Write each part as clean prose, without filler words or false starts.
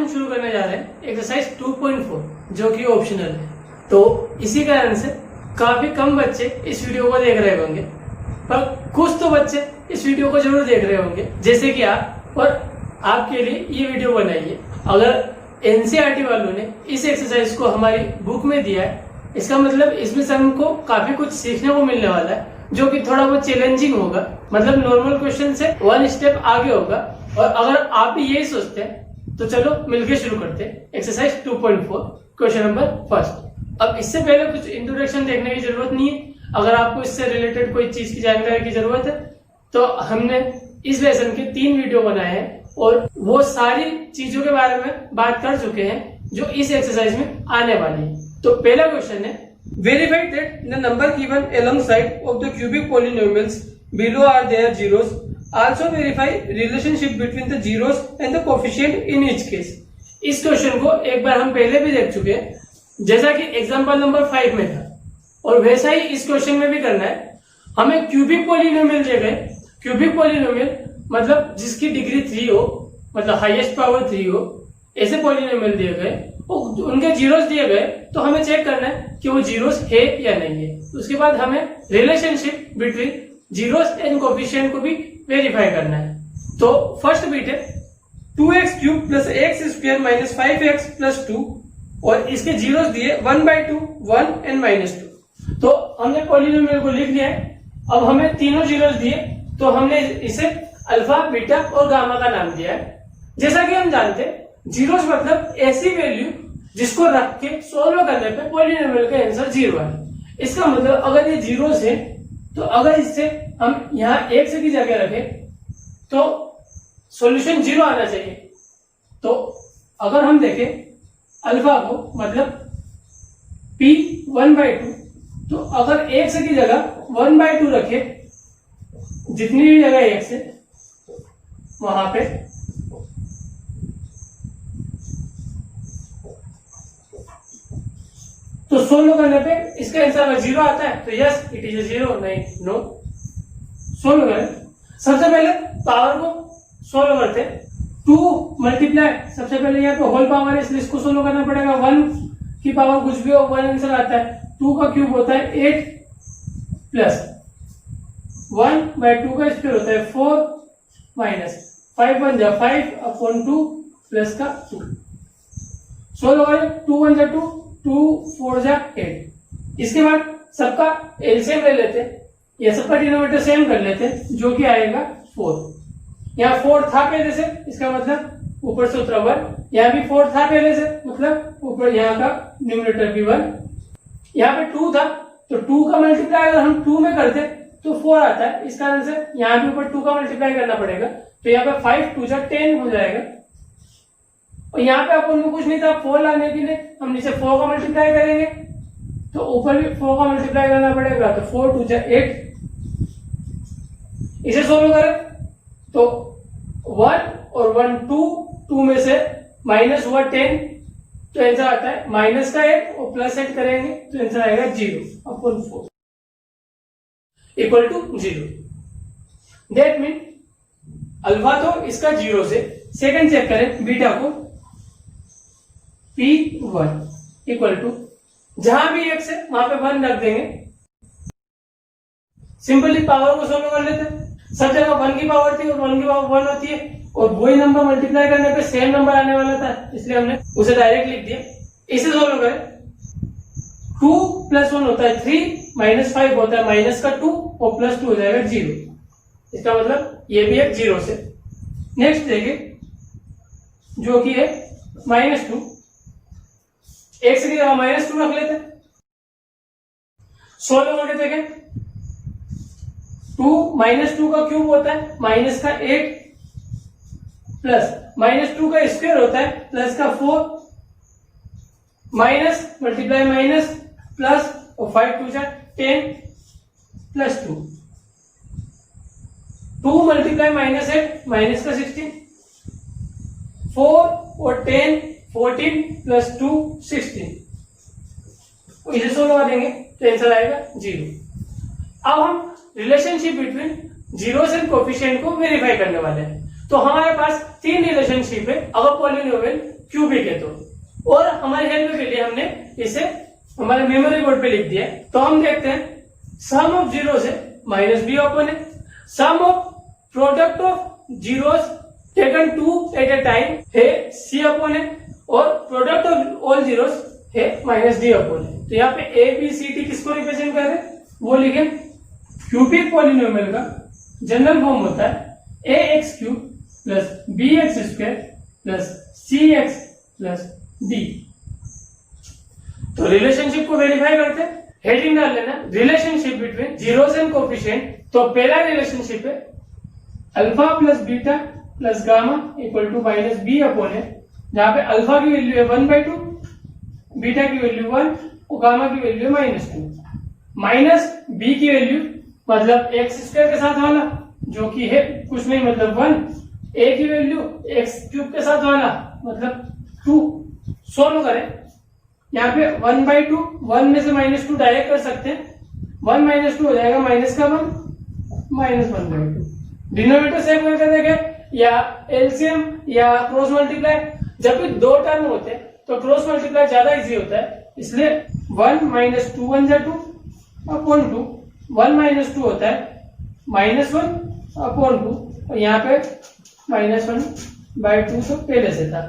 हम शुरू करने जा रहे हैं एक्सरसाइज 2.4 जो कि ऑप्शनल है। तो इसी कारण से काफी कम बच्चे इस वीडियो को देख रहे होंगे, पर कुछ तो बच्चे इस वीडियो को जरूर देख रहे होंगे जैसे कि आप, और आपके लिए ये वीडियो बनाई है। अगर एनसीईआरटी वालों ने इस एक्सरसाइज को हमारी बुक में दिया है, इसका मतलब इसमें से हमको काफी कुछ सीखने को मिलने वाला है, जो कि थोड़ा बहुत चैलेंजिंग होगा। मतलब नॉर्मल क्वेश्चन से 1 स्टेप आगे होगा। और अगर आप भी यही सोचते हैं तो चलो मिलकर शुरू करते हैं एक्सरसाइज 2.4 क्वेश्चन नंबर फर्स्ट। अब इससे पहले कुछ इंट्रोडक्शन देखने की जरूरत नहीं है। अगर आपको इससे रिलेटेड कोई चीज की जानकारी की जरूरत है तो हमने इस लेसन के 3 वीडियो बनाए हैं और वो सारी चीजों के बारे में बात कर चुके हैं जो इस एक्सरसाइज में आने वाली है। तो पहला क्वेश्चन है, verify that the number given alongside of the cubic polynomials below are their zeros. Also verify relationship between the zeros and the coefficient in each case. इस क्वेश्चन को एक बार हम पहले भी देख चुके हैं, जैसा कि एग्जांपल नंबर 5 में था, और वैसा ही इस क्वेश्चन में भी करना है। हमें क्यूबिक पॉलिनोमियल दिए गए। क्यूबिक पॉलिनोमियल मतलब जिसकी डिग्री 3 हो, मतलब हाईएस्ट पावर 3 हो, ऐसे पॉलिनोमियल दिए गए और उनके जीरोस दिए गए, तो हमें चेक करना है कि वो जीरोस है या नहीं है। उसके बाद हमें relationship between zeros and coefficient को भी वेरीफाई करना है। तो फर्स्ट बीट है 2x cube plus x square minus 5x plus 2, और इसके जीरोस दिए 1/2, 1 एंड -2। तो हमने पॉलिनोमियल को लिख लिया है। अब हमें तीनों जीरोस दिए तो हमने इसे अल्फा, बीटा और गामा का नाम दिया है। जैसा कि हम जानते हैं जीरोस मतलब ऐसी वैल्यू जिसको रख के सोल्व करने पे पॉलिनोमियल का आंसर 0 है। इसका मतलब अगर ये जीरोस है तो अगर इससे हम यहाँ x की जगह रखें तो सॉल्यूशन 0 आना चाहिए। तो अगर हम देखें अल्फा को मतलब p 1/2, तो अगर x की जगह 1/2 रखे, जितनी भी जगह x है वहां पे, तो सोल्व करने पे इसका आंसर अगर 0 आता है तो यस इट इज 0, नहीं नो। सोल्व करें। सबसे पहले पावर को सोल्व करते हैं। 2 मल्टीप्लाई, सबसे पहले यहाँ पे होल पावर है इसलिए इसको सोल्व करना पड़ेगा। 1 की पावर कुछ भी हो 1 आंसर आता है। 2 का क्यूब होता है 8 प्लस 1/2 का स्क्वायर होता है 4 माइनस 5 1 जा 5 अपॉन 2 प्लस का 2। सोल्व करें। 2 1 जा 2, 2 4 जा 8। इसके बाद सबका एलसीएम ले लेते हैं या सबका डिनोमिनेटर सेम कर लेते हैं, जो कि आएगा 4। यहाँ 4 था पहले से, इसका मतलब ऊपर से उतरा 1। यहाँ भी 4 था पहले से, मतलब ऊपर यहाँ का न्यूमरेटर भी 1। यहाँ पे 2 था तो 2 का मल्टीप्लाई अगर हम 2 में करते तो 4 आता है। इस कारण से यहाँ भी ऊपर 2 का मल्टीप्लाई करना पड़ेगा। तो यहाँ पे 5 2 जा 10 हो जाएगा। और यहाँ पे अपन को कुछ नहीं था 4 लाने के लिए, हम नीचे 4 का मल्टीप्लाई करेंगे तो ऊपर भी 4 का मल्टीप्लाई करना पड़ेगा। तो 4 2 जा 8। इसे सोल्व करें तो 1 और 1 2 में से माइनस हुआ 10, तो आंसर आता है माइनस का 8 और प्लस 8 करेंगे तो आंसर आएगा 0 upon 4 equal to 0। That mean alpha तो इसका 0 से। सेकंड चेक करें बीटा को, P1 इक्वल टू, जहां भी x है वहां पे 1 रख देंगे। सिंपली पावर को सोल्व कर लेते हैं। सब जगह 1 की पावर थी और 1 की पावर 1 होती है, और वही नंबर मल्टीप्लाई करने पे सेम नंबर आने वाला था, इसलिए हमने उसे डायरेक्ट लिख दिया। इसे सोल्व करें। 2 + 1 होता है 3, -5 होता है माइनस का 2 और प्लस 2 हो जाएगा 0। इसका मतलब ये भी एक 0 से। नेक्स्ट देखिए जो कि है -2, x की जगह -2 रख लेते हैं। सोल्व करके देखें। 2 -2 का क्यूब होता है माइनस का 8 प्लस -2 का स्क्वायर होता है प्लस का 4, माइनस मल्टीप्लाई माइनस प्लस और 5 2 जा 10 प्लस 2। 2 मल्टीप्लाई -8 माइनस का 16, 4 और 10 14 प्लस 2 16। इसे सोल्व कर देंगे तो आंसर आएगा 0। अब हम relationship between zeros and coefficient को वेरीफाई करने वाले हैं। तो हमारे पास 3 रिलेशनशिप है अगर पॉलिनोमियल क्यूबिक है तो, और हमारी हेल्प के लिए हमने इसे हमारे मेमोरी बोर्ड पे लिख दिया है। तो हम देखते हैं सम ऑफ जीरोस है माइनस बी अपॉन है, sum of product of zeros taken two at a time है सी अपॉन है, और प्रोडक्ट ऑफ ऑल जीरोस है माइनस डी अपॉन है। तो यहाँ पे ए बी सी डी किसको रिप्रेजेंट कर रहे हैं वो लिखे। क्यूबिक पॉलिनोमियल का जनरल फॉर्म होता है A X cube plus B X square plus C X plus D. तो रिलेशनशिप को वेरीफाई करते हैं, हेडिंग डाल लेना relationship between zeros and coefficient. तो पहला रिलेशनशिप है alpha plus beta plus gamma equal to minus B upon है, जहां पे अल्फा की वैल्यू है 1/2, बीटा की वैल्यू 1 और गामा की वैल्यू है -2। माइनस बी की वैल्यू मतलब एक्स स्क्वायर के साथ वाला जो कि है कुछ नहीं मतलब 1, ए की वैल्यू एक्स क्यूब के साथ वाला मतलब 2। सोल्व करें, यहाँ पे 1/2, 1 में से -2 डायरेक्ट कर सकते हैं, 1 - 2 हो जाएगा माइनस का 1 -1/2। डिनोमिनेटर सेम करके देखें या एलसीएम या क्रॉस मल्टीप्लाई, जब भी 2 टर्म होते हैं तो क्रॉस मल्टीप्लाई ज्यादा इजी होता है, इसलिए 1 - 2 1 जा 2 अपॉन 2, 1 - 2 होता है -1 अपॉन 2, और यहाँ पे -1/2 तो पहले से था,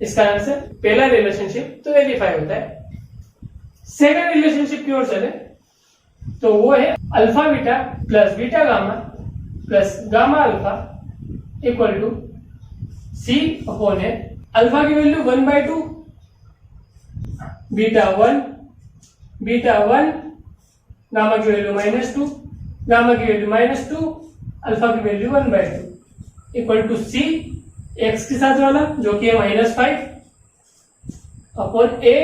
इस कारण से पहला रिलेशनशिप तो वेरीफाई होता है। सेकंड रिलेशनशिप की ओर चले तो वो है alpha beta plus beta gamma plus gamma alpha equal to C upon है। अल्फा की वैल्यू 1/2, बीटा 1, गामा की वैल्यू -2, गामा की वैल्यू -2, अल्फा की value 1/2 equal to C X के साथ वाला जो कि है -5 अपॉन ए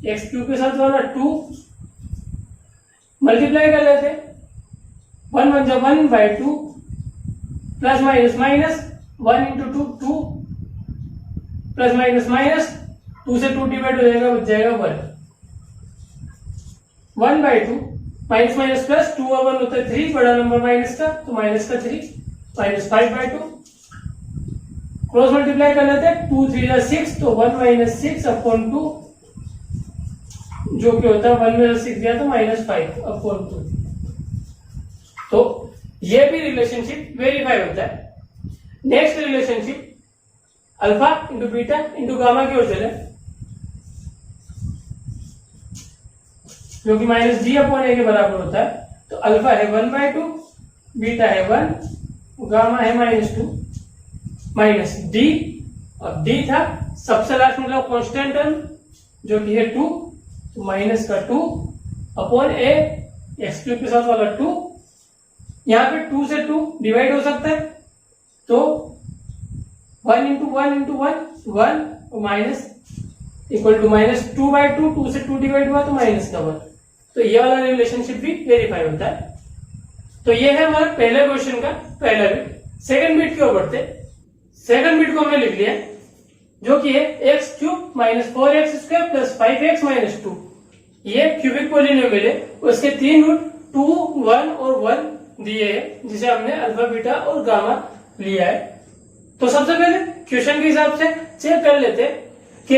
एक्स क्यूब के साथ वाला 2। मल्टीप्लाई कर लेते 1 1 जा 1/2 plus minus minus 1 × 2 2 plus minus minus 2 से 2 डिवाइड हो जाएगा, बच जाएगा 1 1/2 माइनस माइनस प्लस 2 और 1 होता है 3, बड़ा नंबर माइनस का तो माइनस का 3 -5/2। क्रॉस मल्टीप्लाई कर लेते हैं 2 3 जा 6 तो 1 - 6 अपॉन 2 जो कि होता है 1 में 6 गया तो -5 अपॉन 2। तो ये भी रिलेशनशिप वेरीफाई होता है। Next relationship alpha into beta into gamma की ओर चले, जो कि -g अपॉन ए के बराबर होता है। तो अल्फा है 1/2, बीटा है 1, गामा है -2 माइनस डी, और डी था सबसे लास्ट मतलब कांस्टेंट टर्म जो कि है 2, तो माइनस का 2 अपॉन ए एक्स क्यूब के साथ वाला 2। यहाँ पे 2 से 2 डिवाइड हो सकता है तो 1 × 1 × 1 1 और माइनस इक्वल टू -2/2, 2 से 2 डिवाइड हुआ तो माइनस का 1। तो ये वाला रिलेशनशिप भी वेरीफाई होता है। तो ये है हमारे पहले क्वेश्चन का पहला बिट। सेकंड बिट की ओर बढ़ते, सेकंड बिट को हमने लिख लिया जो कि है x³ - 4x² + 5x - 2। ये क्यूबिक पॉलिनोमियल है, उसके 3 रूट 2 1 और 1 दिए हैं जिसे हमने अल्फा बीटा और गामा लिया है। तो सबसे पहले क्वेश्चन के हिसाब से चेक कर लेते कि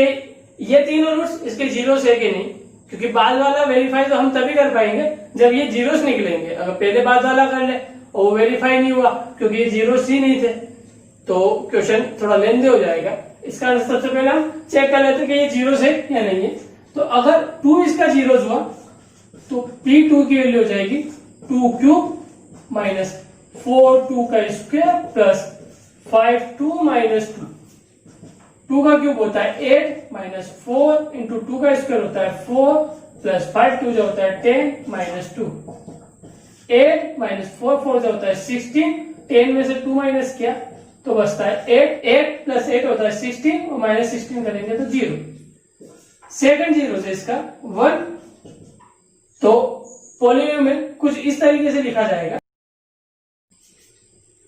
ये तीनों रूट्स इसके जीरोस है कि नहीं, क्योंकि बाद वाला वेरीफाई तो हम तभी कर पाएंगे जब ये जीरोस निकलेंगे। अगर पहले बाद वाला कर ले और वो वेरीफाई नहीं हुआ क्योंकि ये जीरोस ही नहीं थे तो क्वेश्चन थोड़ा लेंदी हो जाएगा। इस कारण से सबसे पहले हम चेक कर लेते कि ये जीरोस है या नहीं है। तो अगर 2 इसका जीरोस हुआ तो P2 की वैल्यू हो जाएगी 2³ - 4 2 का स्क्वायर प्लस 5 2 -2। 2 का क्यूब होता है 8 -4 × 2 का स्क्वायर होता है 4 प्लस 5 2 जो होता है 10 -2। 8 - 4 4 जो होता है 16, 10 में से 2 माइनस किया तो बचता है 8 8 + 8 होता है 16 और -16 करेंगे तो 0। सेकंड जीरो से इसका 1। तो पॉलिनोमियल कुछ इस तरीके से लिखा जाएगा,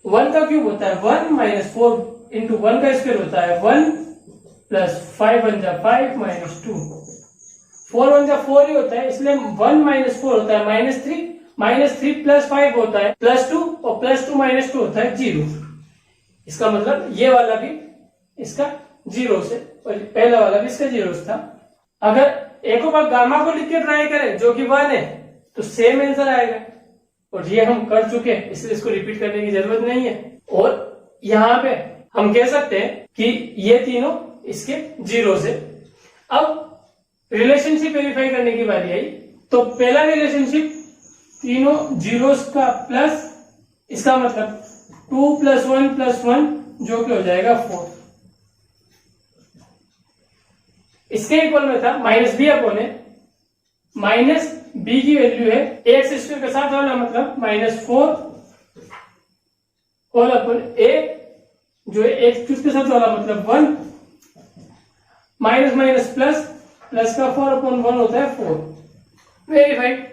1 का क्यूब होता है 1 - 4 × 1 का स्क्वायर होता है 1 प्लस 5 1 जा 5 -2। 4 1 जा 4 ही होता है इसलिए 1 - 4 होता है -3 -3 + 5 होता है +2 और +2 - 2 होता है 0। इसका मतलब ये वाला भी इसका जीरो से और पहला वाला भी इसका जीरो था। अगर एक बार गामा को लिख के ट्राई करें जो कि 1 है तो सेम आंसर आएगा, और ये हम कर चुके हैं इसलिए इसको रिपीट करने की जरूरत नहीं है। और यहाँ पे हम कह सकते हैं कि ये तीनों इसके जीरो से। अब रिलेशनशिप वेरीफाई करने की बारी आई, तो पहला रिलेशनशिप तीनों जीरोस का प्लस, इसका मतलब 2 + 1 + 1 जो कि हो जाएगा 4। इसके इक्वल में था -b/a, माइनस b की वैल्यू है x² के साथ वाला मतलब -4 होल अपन a जो है x³ के साथ वाला मतलब 1, माइनस माइनस प्लस, प्लस का 4/1 होता है 4। वेरीफाइड।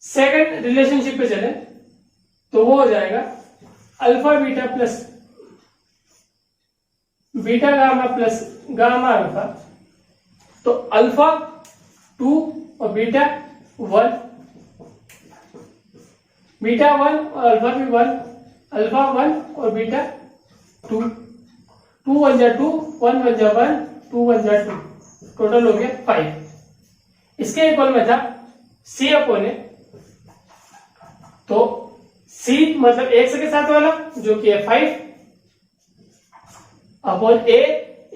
सेकंड रिलेशनशिप पे चले तो वो हो जाएगा alpha beta plus beta gamma plus gamma alpha. तो अल्फा 2 और बीटा 1, बीटा 1 और अल्फा भी 1, अल्फा 1 और बीटा 2, 2 1 जा 2, 1 1 जा 1, 2 1 जा 2, टोटल हो गया 5। इसके इक्वल में था c/a, तो c मतलब x के साथ वाला जो कि है 5 अपॉन a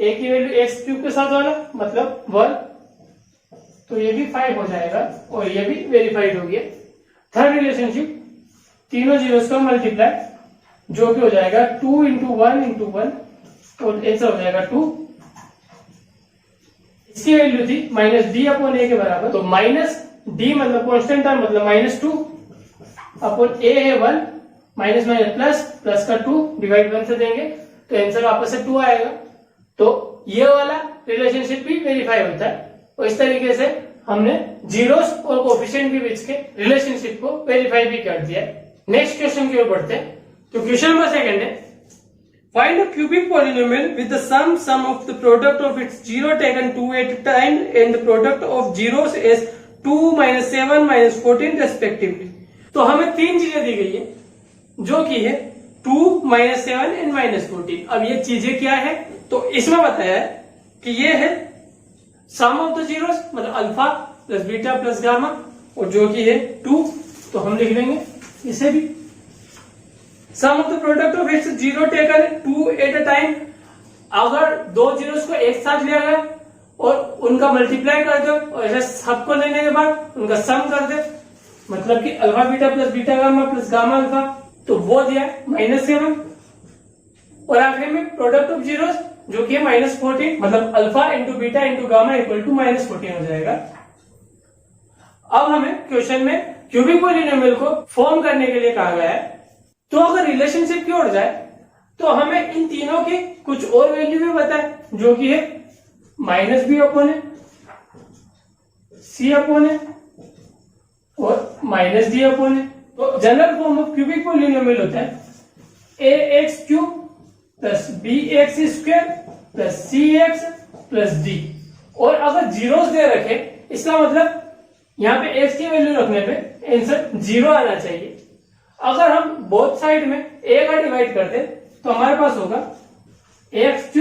की वैल्यू x³ के साथ वाला मतलब 1, तो ये भी 5 हो जाएगा और ये भी वेरीफाइड हो गया। थर्ड रिलेशनशिप तीनों जीरोस का मल्टीप्लाई जो कि हो जाएगा 2 × 1 × 1 और आंसर हो जाएगा 2। इसकी वैल्यू थी -d/a के बराबर, तो -d मतलब कांस्टेंट टर्म मतलब -2 अपॉन a है 1, माइनस माइनस प्लस, प्लस का 2 डिवाइड 1 से देंगे तो आंसर वापस से 2 आएगा। तो ये वाला रिलेशनशिप भी वेरीफाई होता है और इस तरीके से हमने जीरोस और कोफिशिएंट के बीच के रिलेशनशिप को वेरीफाई भी कर दिया। नेक्स्ट क्वेश्चन की ओर बढ़ते हैं। तो क्वेश्चन नंबर 2 है, find a cubic polynomial with the sum of the product of its zero taken 2 at a time and the product of zeros is 2 - 7 - 14 respectively. तो हमें तीन चीजें दी गई है जो कि है 2 - 7 एंड -14। अब ये चीजें क्या है, तो इसमें बताया है कि ये है सम ऑफ द जीरोस मतलब alpha plus beta plus gamma और जो कि है 2, तो हम लिख लेंगे इसे भी। Sum of the product of its zero taken 2 at a time, अगर दो जीरोस को एक साथ लिया गया और उनका मल्टीप्लाई कर दो और ऐसे सबको लेने के बाद उनका सम कर दे मतलब कि alpha beta plus beta gamma plus gamma alpha, तो वो दिया है -7 और आखिर में प्रोडक्ट ऑफ जीरोस जो कि है -14 मतलब alpha into beta into gamma equal to -14 हो जाएगा। अब हमें क्वेश्चन में क्यूबिक पॉलिनोमियल को फॉर्म करने के लिए कहा गया है, तो अगर रिलेशनशिप की ओर जाए तो हमें इन तीनों की कुछ और वैल्यू भी बताए जो कि है -b/a, c/a और -d/a। तो general form of cubic polynomial होता है ax³ + bx² + cx + d। और अगर जीरोस दे रखे इसका मतलब यहाँ पे x की वैल्यू रखने पे आंसर 0 आना चाहिए। अगर हम बोथ साइड में a का डिवाइड कर दे तो हमारे पास होगा ax³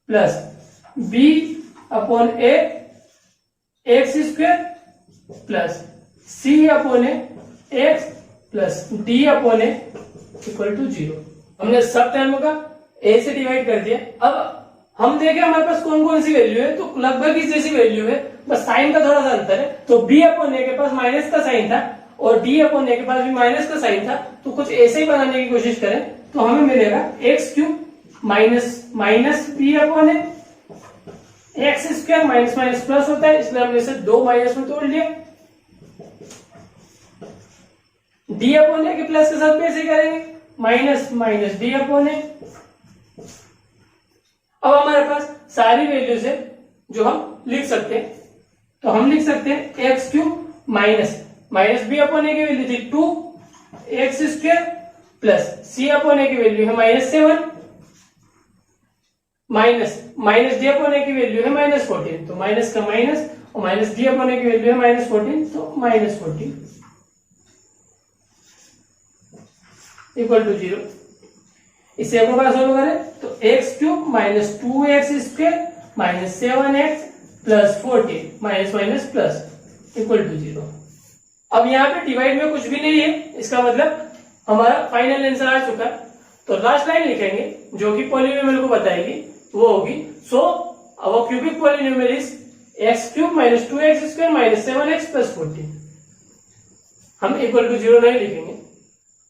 + b/a x² + c/a x + d/a equal to 0। हमने सब टर्म का a से डिवाइड कर दिया। अब हम देखें हमारे पास कौन कौन सी वैल्यू है, तो लगभग इस जैसी वैल्यू है, बस साइन का थोड़ा सा अंतर है। तो b/a के पास माइनस का साइन था और d/a के पास भी माइनस का साइन था, तो कुछ ऐसे ही बनाने की कोशिश करें तो हमें मिलेगा x³ minus b/a, x² minus minus plus होता है इसलिए हमने इसे 2 माइनस में तोड़ लिया। d/a के प्लस के साथ भी ऐसे करेंगे माइनस माइनस d/a। अब हमारे पास सारी वैल्यूज है जो हम लिख सकते हैं, तो हम लिख सकते हैं x³ माइनस b/a की वैल्यू थी 2 x² प्लस c/a की वैल्यू है -7 माइनस d/a की वैल्यू है -14, तो माइनस का माइनस और माइनस d/a की वैल्यू है -14, तो -14 इक्वल टू 0। इसे एक बार सोल्व करें तो X cube minus 2x square minus 7x plus 14 minus minus plus equal to 0। अब यहाँ पे डिवाइड में कुछ भी नहीं है, इसका मतलब हमारा फाइनल आंसर आ चुका है। तो लास्ट लाइन लिखेंगे जो कि पॉलिनोमियल को बताएगी, वो होगी so our cubic polynomial is X cube minus 2x square minus 7x plus 14। हम इक्वल टू 0 नहीं लिखेंगे।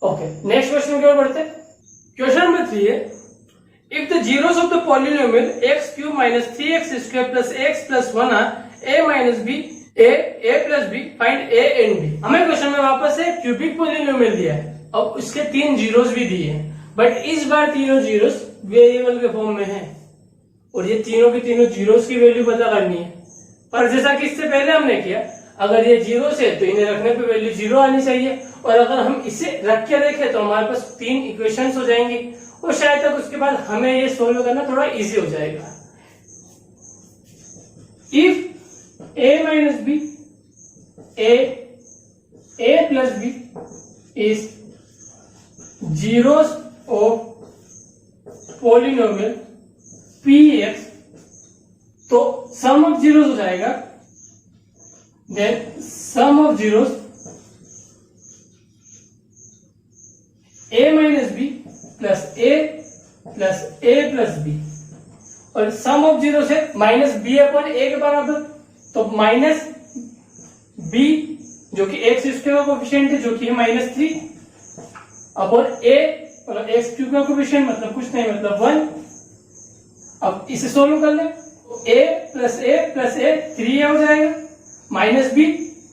ओके, नेक्स्ट क्वेश्चन की ओर बढ़ते हैं। क्वेश्चन नंबर 3 है if the zeros of the polynomial X cube minus 3x square plus x plus 1 are a minus b a plus b find a and b। हमें question में वापस से cubic polynomial दिया है, अब उसके 3 जीरोस भी दिए हैं, बट इस बार तीनों जीरोस वेरिएबल के फॉर्म में हैं और ये तीनों की तीनों जीरोस की वैल्यू पता करनी है। पर जैसा कि इससे पहले हमने किया, अगर ये जीरोस है तो इन्हें रखने पे वैल्यू 0 आनी चाहिए, और अगर हम इसे रख के देखें तो हमारे पास 3 इक्वेशंस हो जाएंगी और शायद तक उसके बाद हमें ये सोल्व करना थोड़ा इजी हो जाएगा। If a minus b a plus b is zeros of polynomial px, तो सम ऑफ जीरोस हो जाएगा, then sum of zeros a minus b plus a plus b, और सम ऑफ जीरो है minus B upon A के बराबर, तो minus b जो कि एक्स स्क्वायर का कोफिशिएंट है जो कि है माइनस 3 अपॉन a और एक्स क्यूब का कोफिशिएंट मतलब कुछ नहीं मतलब 1। अब इसे सोल्व कर ले, a प्लस a 3 हो जाएगा, माइनस b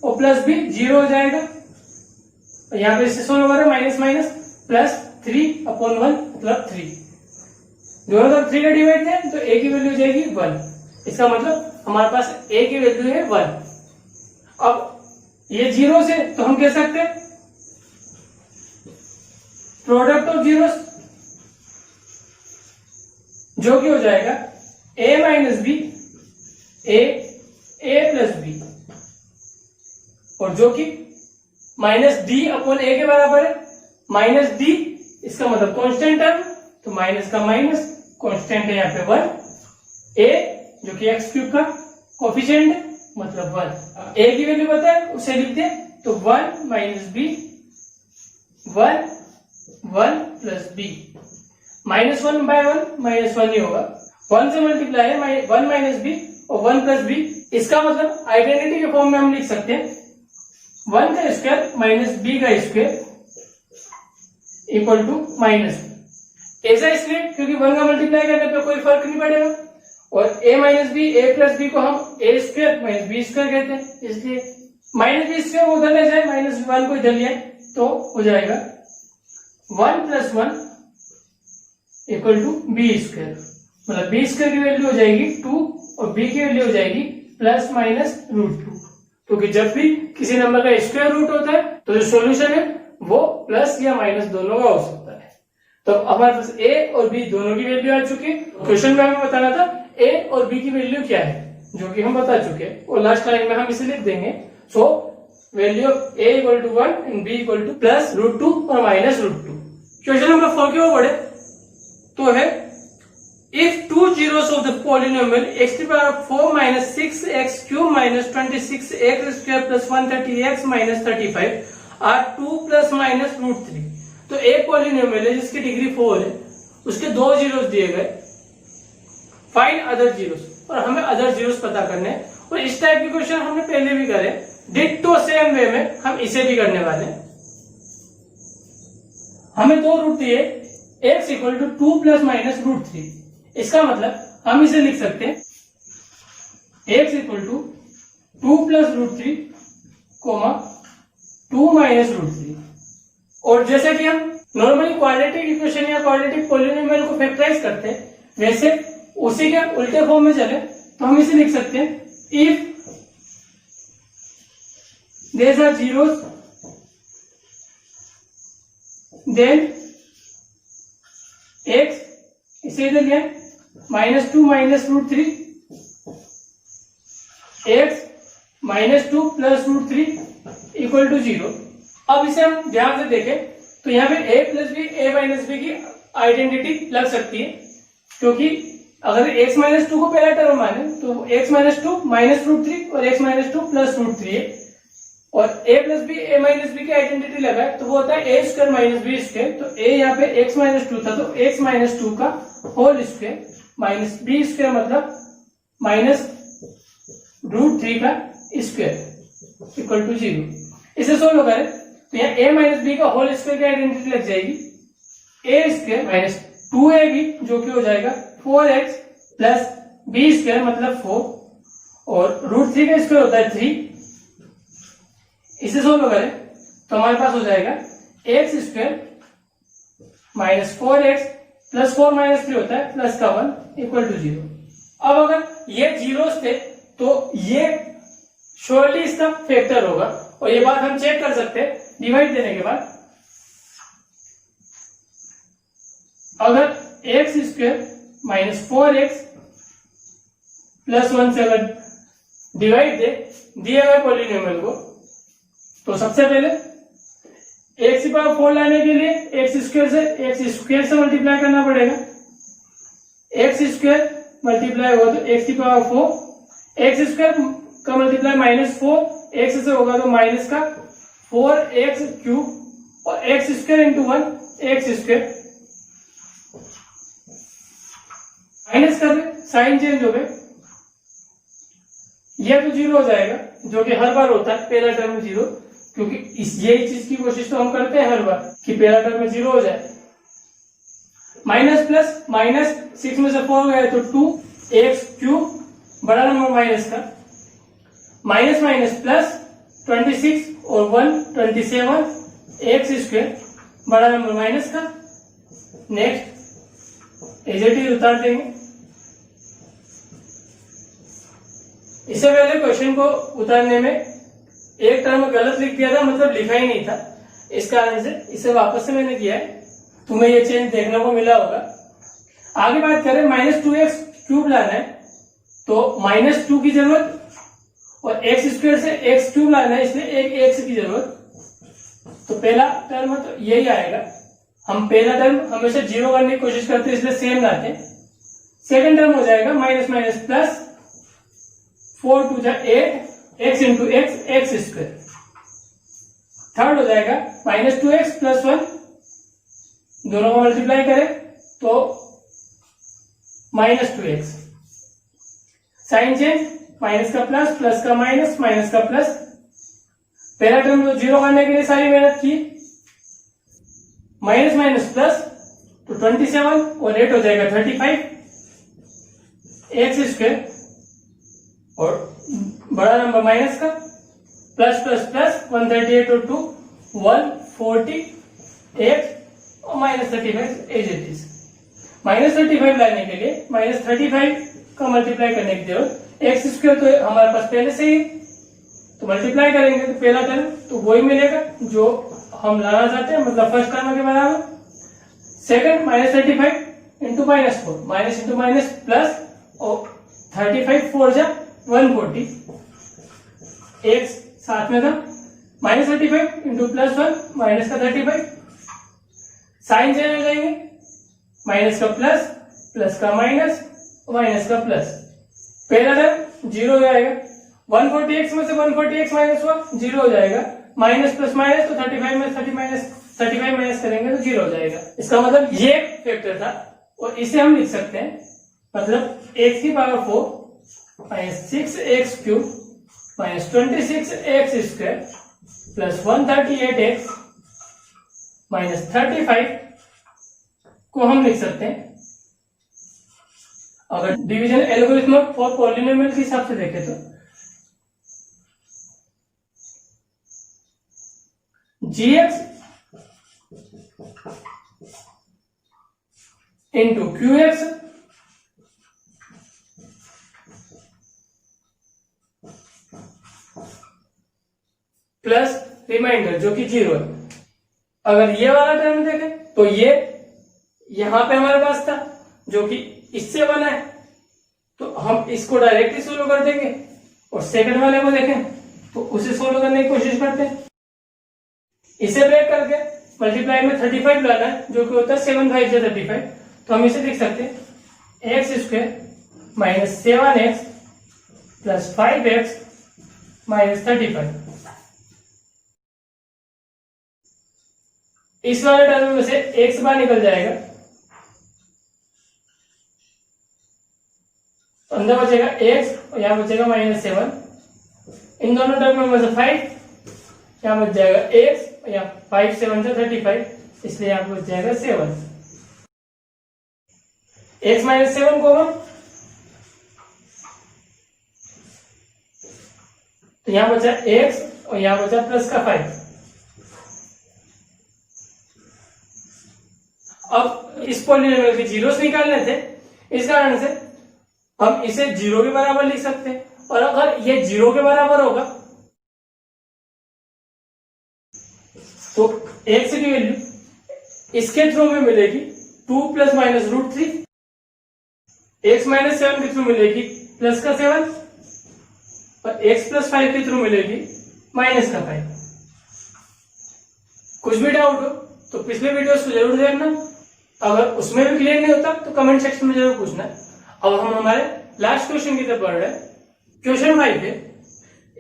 और प्लस b 0 हो जाएगा, यहाँ पे इसे सोल्व करें माइनस माइनस प्लस 3 अपॉन 1 मतलब 3, दोनों तरफ 3 का डिवाइड है तो a की वैल्यू हो जाएगी 1। इसका मतलब हमारे पास a की वैल्यू है 1। अब ये जीरो से तो हम कह सकते हैं प्रोडक्ट ऑफ जीरोस जो कि हो जाएगा a minus B a plus B, और जो कि माइनस डी अपॉन ए के बराबर है। माइनस डी इसका मतलब कांस्टेंट टर्म, तो माइनस का माइनस कांस्टेंट है यहाँ पे 1, a जो कि एक्स क्यूब का कोफिशिएंट है मतलब 1, a की वैल्यू पता है उसे लिखते हैं तो 1 minus B 1 plus B, minus 1 by 1 minus 1 ही होगा, 1 से मल्टीप्लाई है 1 माइनस बी और 1 प्लस बी। इसका मतलब आइडेंटिटी के फॉर्म में हम लिख सकते हैं 1 का स्क्वायर माइनस बी का स्क्वायर इक्वल टू माइनस, ऐसा इसलिए क्योंकि 1 का मल्टीप्लाई करने पे कोई फर्क नहीं पड़ेगा, और a minus B a plus B को हम a square minus B square कहते हैं, इसलिए माइनस बी स्क्वायर उधर ले जाए माइनस 1 को इधर लिया तो हो जाएगा 1 plus 1 equal to B square, मतलब बी स्क्वायर की वैल्यू हो जाएगी 2 और बी की वैल्यू हो जाएगी प्लस माइनस रूट 2, क्योंकि जब भी किसी नंबर का स्क्वायर रूट होता है तो जो सॉल्यूशन है वो प्लस या माइनस दोनों का हो सकता है। तो हमारे पास a और b दोनों की वैल्यू आ चुकी है। क्वेश्चन में हमें बताना था a और b की वैल्यू क्या है, जो कि हम बता चुके हैं, और लास्ट लाइन में हम इसे लिख देंगे। So value of a equal to 1 and b equal to plus root 2 और माइनस रूट 2। क्वेश्चन नंबर 4 के वो बढ़े तो है if two zeros of the polynomial x to power 4 minus 6x cube minus 26x square plus 130x minus 35 are 2 plus minus root 3। तो एक polynomial है जिसकी डिग्री 4 है, उसके 2 जीरोस दिए गए, फाइंड अदर जीरोस, और हमें अदर जीरोस पता करने हैं। और इस टाइप के क्वेश्चन हमने पहले भी करे, डिट्टो सेम वे में हम इसे भी करने वाले हैं। हमें 2 रूट दिए x equal to 2 plus minus root 3, इसका मतलब हम इसे लिख सकते हैं x equal to 2 plus root 3 comma 2 minus root 3। और जैसे कि हम नॉर्मली क्वाड्रेटिक इक्वेशन या क्वाड्रेटिक पॉलिनोमियल को फैक्टराइज करते हैं, वैसे उसी के उल्टे फॉर्म में चले तो हम इसे लिख सकते हैं if there are zeros then x, इसे इधर लिया minus 2 minus root 3 x minus 2 plus root 3 equal to 0। अब इसे हम ध्यान से देखें तो यहाँ पे a plus B a minus B की आइडेंटिटी लग सकती है, क्योंकि अगर x माइनस टू को पहला टर्म माने तो x minus two minus root three और x minus two plus root three है, और a plus B a minus B की आइडेंटिटी लगा है तो वो होता है a square minus B square. तो a यहाँ पे x माइनस टू था तो x माइनस टू का whole square minus B square मतलब माइनस रूट थ्री का स्क्वायर इक्वल टू 0। इसे सोल्व करें तो यहाँ a माइनस बी का होल स्क्वायर की आइडेंटिटी लग जाएगी, a स्क्वायर माइनस 2ab जो कि हो जाएगा 4x प्लस बी स्क्वायर मतलब 4 और रूट थ्री का स्क्वायर होता है 3। इसे सोल्व करें तो हमारे पास हो जाएगा x square minus 4x plus 4 minus 3 होता है प्लस का 1 इक्वल टू 0। अब अगर ये जीरोस थे तो ये श्योरली इसका फैक्टर होगा, और ये बात हम चेक कर सकते हैं डिवाइड देने के बाद। अगर x square minus 4x plus 1 से अगर डिवाइड दे दिए गए पॉलिनोमियल को, तो सबसे पहले एक्स की पावर 4 लाने के लिए एक्स स्क्वायर से मल्टीप्लाई करना पड़ेगा। एक्स स्क्वायर मल्टीप्लाई होगा तो एक्स की पावर 4, एक्स स्क्वायर का मल्टीप्लाई माइनस 4 एक्स से होगा तो माइनस का 4x क्यूब और x square into 1 x square. Minus कर रहे साइन चेंज हो गए, यह तो 0 हो जाएगा जो कि हर बार होता है पहला टर्म 0, क्योंकि यही चीज की कोशिश तो हम करते हैं हर बार कि पहला टर्म में 0 हो जाए। माइनस प्लस माइनस 6 में से 4 गए तो 2x क्यूब बड़ा नंबर माइनस का, माइनस माइनस प्लस 26 और 1 27 एक्स स्क्वायर बड़ा नंबर माइनस का। नेक्स्ट एज इट इज उतार देंगे। इससे पहले क्वेश्चन को उतारने में एक टर्म गलत लिख दिया था, मतलब लिखा ही नहीं था, इस कारण से इसे वापस से मैंने किया है, तुम्हें ये चेंज देखने को मिला होगा। आगे बात करें माइनस 2x क्यूब लाना है तो माइनस 2 की जरूरत और एक्स स्क्वायर से एक्स क्यूब लाना है, इसलिए एक एक्स की जरूरत। तो पहला टर्म है तो यही आएगा। हम पहला टर्म हमेशा 0 करने की कोशिश करते हैं इसलिए सेम लाते हैं। सेकंड टर्म हो जाएगा माइनस माइनस प्लस 4 टू जा 8 X into X X square. Third हो जाएगा माइनस 2x प्लस 1, दोनों को मल्टीप्लाई करें तो minus 2x। Sign change minus का प्लस, प्लस का माइनस, माइनस का प्लस। पहला टर्म तो 0 करने के लिए सारी मेहनत की, माइनस माइनस प्लस तो 27 और 8 हो जाएगा 35 एक्स स्क्वायर, और बड़ा नंबर माइनस का प्लस प्लस प्लस 138 और 2 148 और minus 35 as it is. Minus 35 लाने के लिए माइनस 35 का मल्टीप्लाई करने की जरूरत, एक्स स्क्वायर तो हमारे पास पहले से ही, तो मल्टीप्लाई करेंगे तो पहला टर्म तो वही मिलेगा जो हम लाना चाहते हैं, मतलब फर्स्ट टर्म के बराबर। Second minus 35 into minus 4, minus into minus plus और 35 4 जा 140 एक्स साथ में था, माइनस 35 इंटू प्लस 1 माइनस का 35। साइन चेंज हो जाएंगे, माइनस का प्लस, प्लस का माइनस, माइनस का प्लस। पहला टर्म 0 हो जाएगा, 140x में से 140x माइनस हुआ 0 हो जाएगा, माइनस प्लस माइनस तो 35 में 35 माइनस करेंगे तो 0 हो जाएगा। इसका मतलब ये एक फैक्टर था, और इसे हम लिख सकते हैं, मतलब x की power 4 minus 6x cube minus 26x square plus 138x minus 35 को हम लिख सकते हैं। अगर डिवीजन एल्गोरिथम फॉर पॉलिनोमियल के हिसाब से देखें तो gx into qx plus remainder जो कि 0 है। अगर ये वाला टर्म देखें तो ये यहां पे हमारे पास था जो कि इससे बना है, तो हम इसको डायरेक्टली सोल्व कर देंगे, और सेकंड वाले को देखें तो उसे सोल्व करने की कोशिश करते हैं। इसे ब्रेक करके मल्टीप्लाई में 35 लाना है, जो कि होता है 7 5 से 35। तो हम इसे लिख सकते हैं x square minus 7x plus 5x minus 35। इस वाले टर्म में से x बाहर निकल जाएगा, तो अंदर बचेगा x और यहाँ बचेगा -7। इन दोनों टर्म में से 5, यहाँ बच जाएगा x और यहाँ 5 7 से 35, इसलिए यहाँ बच जाएगा 7। x माइनस 7 कॉमन, तो यहाँ बचा x और यहाँ बचा प्लस का 5। अब इस पॉलिनोमियल के जीरोस निकालने थे, इस कारण से हम इसे 0 के बराबर लिख सकते हैं, और अगर ये 0 के बराबर होगा तो x की वैल्यू इसके थ्रू में मिलेगी 2 plus minus root 3, x minus 7 के थ्रू मिलेगी प्लस का 7 और x प्लस 5 के थ्रू मिलेगी माइनस का 5। कुछ भी डाउट हो तो पिछले वीडियोस को जरूर देखना, अगर उसमें भी क्लियर नहीं होता तो कमेंट सेक्शन में जरूर पूछना। अब हम हमारे लास्ट क्वेश्चन की तरफ बढ़ रहे हैं। क्वेश्चन 5 है,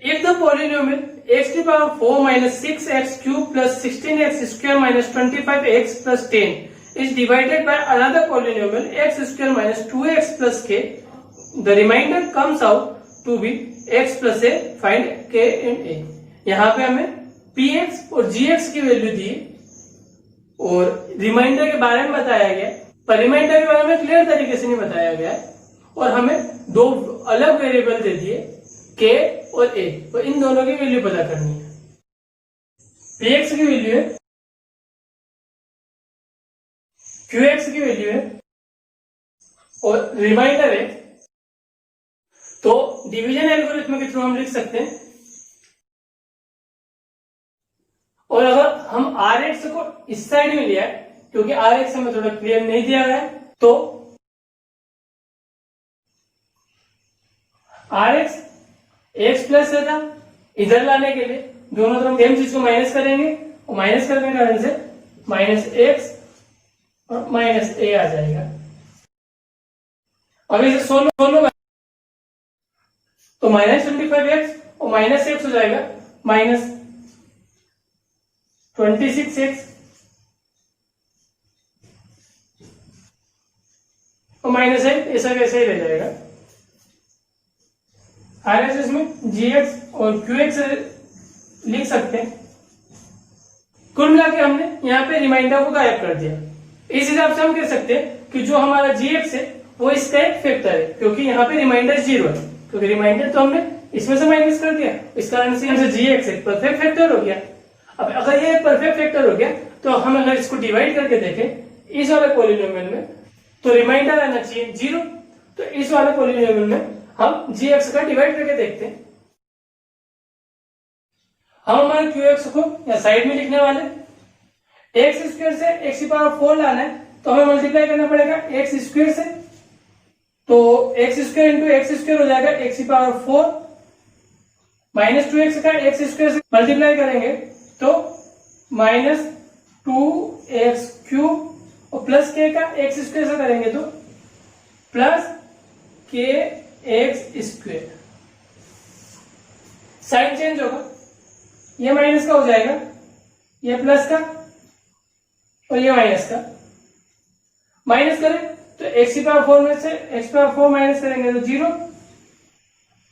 if the polynomial x to the power 4 minus 6x cube plus 16x square minus 25x plus 10 is divided by another polynomial x square minus 2x plus k, the remainder comes out to be x plus a, find k and a। यहाँ पे हमें px और gx की value दी और reminder के बारे में बताया गया, पर रिमाइंडर के बारे में क्लियर तरीके से नहीं बताया गया है, और हमें दो अलग वेरिएबल दे दिए k और a, तो इन दोनों की वैल्यू पता करनी है। px की वैल्यू है, qx की वैल्यू है और रिमाइंडर है, तो डिवीजन एल्गोरिथम के थ्रू हम लिख सकते हैं। और अगर हम rx को इस साइड में लिया है, क्योंकि rx हमें थोड़ा क्लियर नहीं दिया गया है, तो rx x प्लस है था, इधर लाने के लिए दोनों तरफ सेम चीज को माइनस करेंगे, और माइनस करने के कारण से माइनस एक्स और माइनस a आ जाएगा। अब इसे सोल्व तो -25x और -x हो जाएगा -26x और -1 ऐसा कैसे ही रह जाएगा। RHS में gx और qx लिख सकते हैं। कुल मिला के हमने यहाँ पे रिमाइंडर को गायब कर दिया। इस हिसाब से हम कह सकते हैं कि जो हमारा gx है वो इसका एक फैक्टर है, क्योंकि यहाँ पे रिमाइंडर 0 है, क्योंकि रिमाइंडर तो हमने इसमें से माइनस कर दिया, इस कारण से यहाँ से gx एक परफेक्ट फैक्टर हो गया। अब अगर ये एक परफेक्ट फैक्टर हो गया तो हम अगर इसको डिवाइड करके देखें इस वाले पॉलिनोमियल में, तो रिमाइंडर आना चाहिए 0, तो इस वाले पॉलिनोमियल में हम gx का डिवाइड करके देखते हैं। हम हमारे qx को या साइड में लिखने वाले, x स्क्वायर से x की पावर 4 लाना है, तो हमें मल्टीप्लाई करना पड़ेगा x स्क्वायर से, तो x square into x square हो जाएगा x की पावर 4 माइनस 2x का x स्क्वायर से मल्टीप्लाई करेंगे तो माइनस 2x क्यूब और प्लस k का x स्क्वायर से करेंगे तो plus k x square. Sign change होगा, ये माइनस का हो जाएगा, ये प्लस का और ये माइनस का। माइनस करें तो x की पावर 4 में से x पावर 4 माइनस करेंगे तो 0,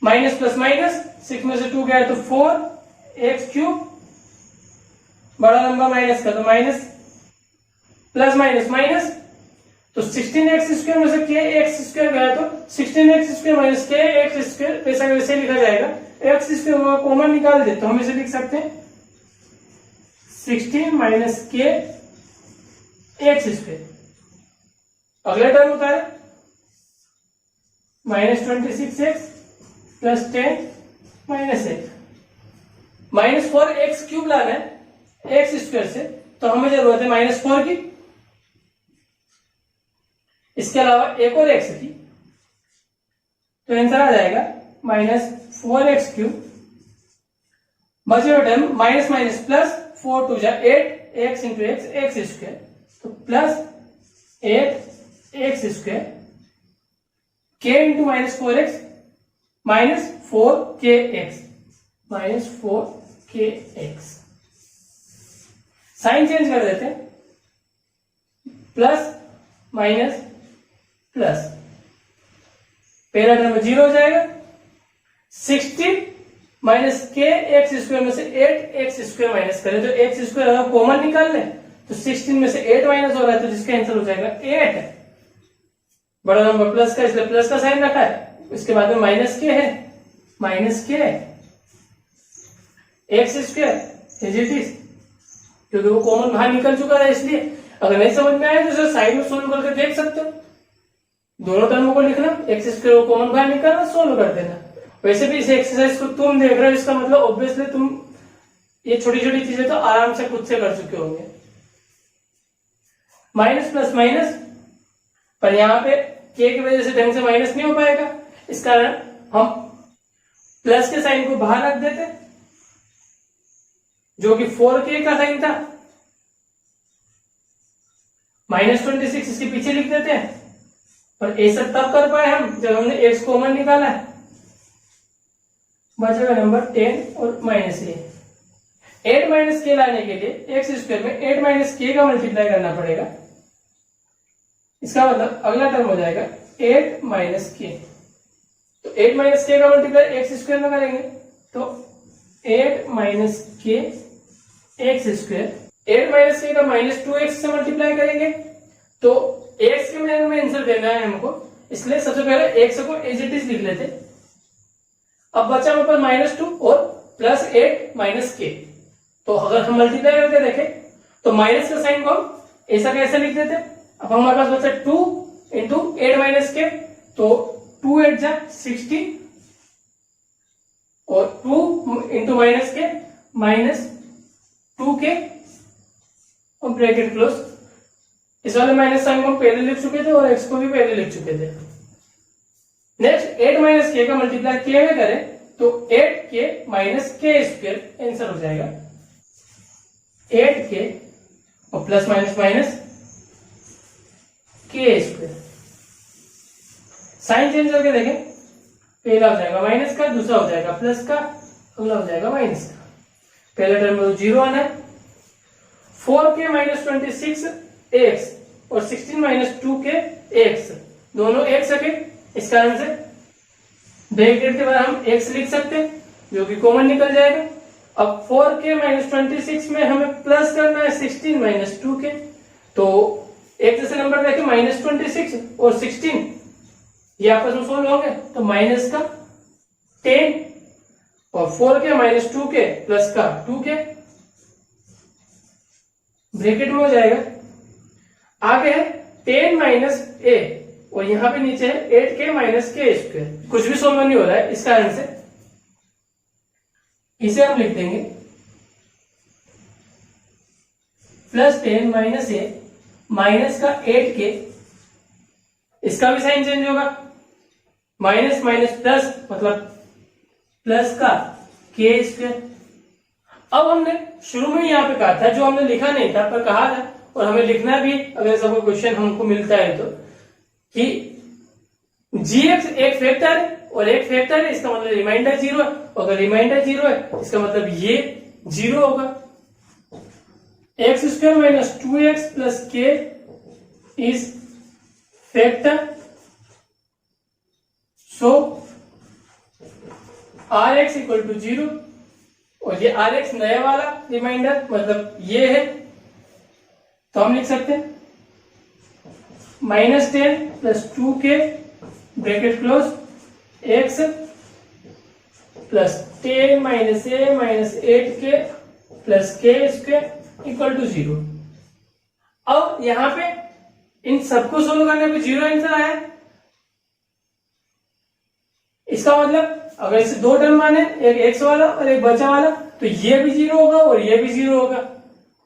माइनस प्लस माइनस, 6 में से 2 गया तो 4x क्यूब, बड़ा नंबर माइनस का तो माइनस, प्लस माइनस माइनस, तो 16x स्क्वायर में से kx स्क्वायर गया तो 16x square minus kx square, वैसा वैसे लिखा जाएगा। x स्क्वायर कॉमन निकाल दे तो हम इसे लिख सकते हैं 16 माइनस k x स्क्वायर। अगला टर्म होता है -26x plus 10 minus x, minus 4x cube लाना है x स्क्वायर से, तो हमें जरूरत है -4 की, इसके अलावा एक और x की, तो आंसर आ जाएगा -4x क्यूब। बचे हुए टर्म माइनस माइनस प्लस, 4 2 जा 8, X into X X square, तो प्लस 8 एक्स स्क्वायर के into minus 4x minus 4kx minus 4kx। Sign change कर देते हैं, प्लस माइनस प्लस, पहला टर्म 0 हो जाएगा। 16 माइनस के एक्स स्क्वायर में से 8 एक्स स्क्वायर माइनस करें तो एक्स स्क्वायर अगर कॉमन निकाल ले तो 16 में से 8 माइनस हो रहा है तो जिसका आंसर हो जाएगा 8। बड़ा नंबर प्लस का, इसलिए प्लस का साइन रखा है। इसके बाद में माइनस के है, माइनस के x square is it is, क्योंकि वो कॉमन बाहर निकल चुका है। इसलिए अगर नहीं समझ में आए तो उसे साइड में सोल्व करके देख सकते हो। दोनों टर्मों को लिखना, एक्स स्क्वायर को कॉमन बाहर निकालना, सोल्व कर देना। वैसे भी इस एक्सरसाइज को तुम देख रहे हो, इसका मतलब ऑब्वियसली तुम ये छोटी छोटी चीजें तो आराम से खुद से कर चुके होंगे। माइनस प्लस माइनस, पर यहाँ पे के की वजह से ढंग से माइनस नहीं हो पाएगा, इस कारण हम प्लस के साइन को बाहर रख देते, जो कि 4k का साइन था। -26 इसके पीछे लिख देते हैं, पर ऐसा तब कर पाए हम जब हमने x कॉमन निकाला है। बचेगा नंबर 10 और माइनस a। 8 माइनस के लाने के लिए एक्स स्क्वायर में 8 माइनस के का मल्टीप्लाई करना पड़ेगा। इसका मतलब अगला टर्म हो जाएगा 8 माइनस के। तो 8 माइनस के का मल्टीप्लाई एक्स स्क्वायर में करेंगे तो 8 माइनस के एक्स स्क्वायर। 8 माइनस के का -2x से मल्टीप्लाई करेंगे तो x के में आंसर देना है हमको, इसलिए सबसे पहले x को एज इट इज लिख लेते। अब बचा हमारे पास -2 और +8 माइनस के। तो अगर हम मल्टीप्लाई करके देखें तो माइनस का साइन को हम ऐसा कैसे लिख देते। अब हमारे पास बचा 2 इंटू 8 माइनस के, तो 2 8 जा 16 और 2 इंटू माइनस के -2k और ब्रैकेट क्लोज। इस वाले माइनस साइन को हम पहले लिख चुके थे और x को भी पहले लिख चुके थे। नेक्स्ट 8 माइनस के का मल्टीप्लाई के में करें तो 8k माइनस के स्क्वायर आंसर हो जाएगा। 8k और प्लस माइनस माइनस के स्क्वायर। साइन चेंज करके देखें, पहला हो जाएगा माइनस का, दूसरा हो जाएगा प्लस का, अगला हो जाएगा माइनस का। पहले टर्म में 0 आना है। 4k माइनस 26x और 16 माइनस 2k x, दोनों x है। इस कारण से ब्रैकेट के बाद हम x लिख सकते हैं, जो कि कॉमन निकल जाएगा। अब 4k माइनस 26 में हमें प्लस करना है 16 माइनस 2k, तो एक जैसे नंबर देखे -26 और 16 ये आपस में सोल्व होंगे तो माइनस का 10 और 4k माइनस 2k प्लस का 2k ब्रैकेट में हो जाएगा। आगे है 10 माइनस a और यहां पे नीचे है 8k माइनस के स्क्वायर। कुछ भी सॉल्व नहीं हो रहा है, इस कारण से इसे हम लिख देंगे +10 माइनस a माइनस का 8k। इसका भी साइन चेंज होगा, माइनस माइनस प्लस मतलब प्लस का के स्क्वायर। अब हमने शुरू में यहाँ पे कहा था, जो हमने लिखा नहीं था पर कहा था, और हमें लिखना भी अगर सब क्वेश्चन हमको मिलता है तो, कि gx एक फैक्टर है और एक फैक्टर है, इसका मतलब रिमाइंडर 0 है। अगर रिमाइंडर 0 है इसका मतलब ये 0 होगा। x square minus 2x plus K is factor, so rx equal to 0। और ये rx नया वाला रिमाइंडर मतलब ये है, तो हम लिख सकते हैं -10 plus 2k bracket close x plus 10 minus a minus 8k plus के स्क्वायर इक्वल टू 0। अब यहां पे इन सबको सोल्व करने पे 0 आंसर आया। इसका मतलब अगर इसे दो टर्म माने, एक एक्स वाला और एक बचा वाला, तो ये भी 0 होगा और ये भी 0 होगा,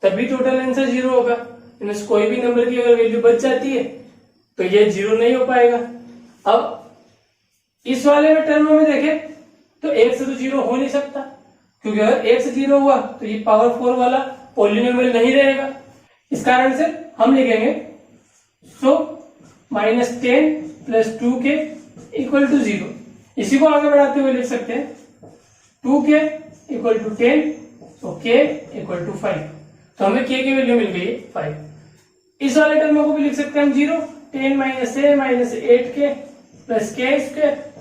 तभी टोटल आंसर 0 होगा। इनमें से कोई भी नंबर की अगर वैल्यू बच जाती है तो ये 0 नहीं हो पाएगा। अब इस वाले में टर्म में देखें तो 1 से तो 0 हो नहीं सकता, क्योंकि अगर 1 से 0 हुआ तो ये पावर 4 वाला पॉलिनोमियल नहीं रहेगा। इस कारण से हम लिखेंगे सो -10 + 2k = 0। इसी को आगे बढ़ाते हुए लिख सकते हैं 2k = 10 तो k = 5। तो हमें k की वैल्यू मिल गई 5। इस वाले टर्म को भी लिख सकते हैं हम 0, 10 - a - 8k + k²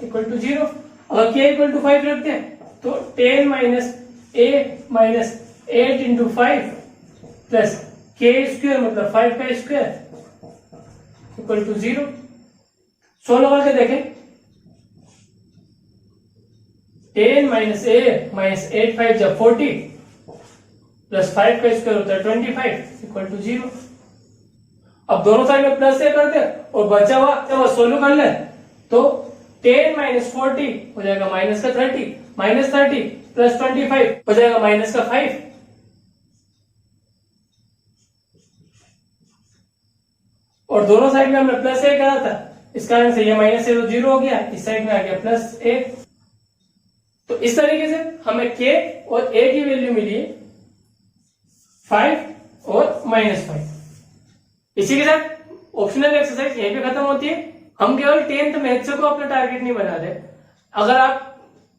= 0। अगर k = 5 रखते हैं तो 10 - a - 8 × 5 + k² मतलब 5 का स्क्वायर = 0। 100 लगा के देखें 10 - a - 8 5 जब 40 + 5 का स्क्वायर होता है 25 = 0। अब दोनों साइड में प्लस से करते हैं और बचा हुआ जब सोल्व कर ले तो 10 - 40 हो जाएगा -30 -30 + 25 हो जाएगा -5। और दोनों साइड में हमने प्लस a करा था, इस कारण से ये -a तो 0 हो गया, इस साइड में आ गया +a। तो इस तरीके से हमें k और a की वैल्यू मिली है 5 और -5। इसी के साथ ऑप्शनल एक्सरसाइज यहीं पे खत्म होती है। हम केवल 10th मैथ्स को अपना टारगेट नहीं बना रहे। अगर आप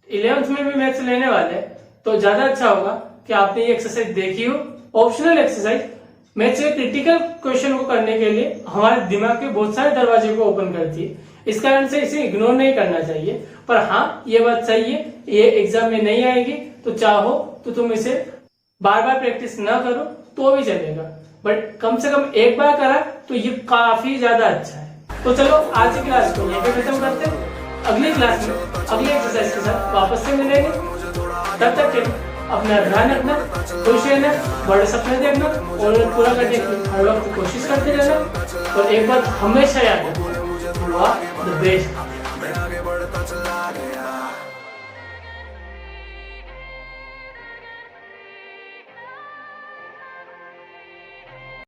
11th में भी मैथ्स लेने वाले तो ज्यादा अच्छा होगा कि आपने ये एक्सरसाइज देखी हो। ऑप्शनल एक्सरसाइज मैथ्स के क्रिटिकल क्वेश्चन को करने के लिए हमारे दिमाग के बहुत सारे दरवाजे को ओपन करती है। इस कारण से इसे इग्नोर नहीं करना चाहिए। पर हाँ, ये बात सही है, ये एग्जाम में नहीं आएगी तो चाहो तो तुम इसे बार बार प्रैक्टिस ना करो तो भी चलेगा, बट कम से कम एक बार करा तो ये काफी ज्यादा अच्छा है। तो चलो आज की क्लास को यहीं पे खत्म करते हैं। अगली क्लास में अगली एक्सरसाइज के साथ वापस से मिलेंगे। तब तक के अपना ध्यान रखना, खुश रहना, बड़े सपने देखना और पूरा करने की हर वक्त कोशिश करते रहना। और एक बात हमेशा याद रखना, यू आर द बेस्ट।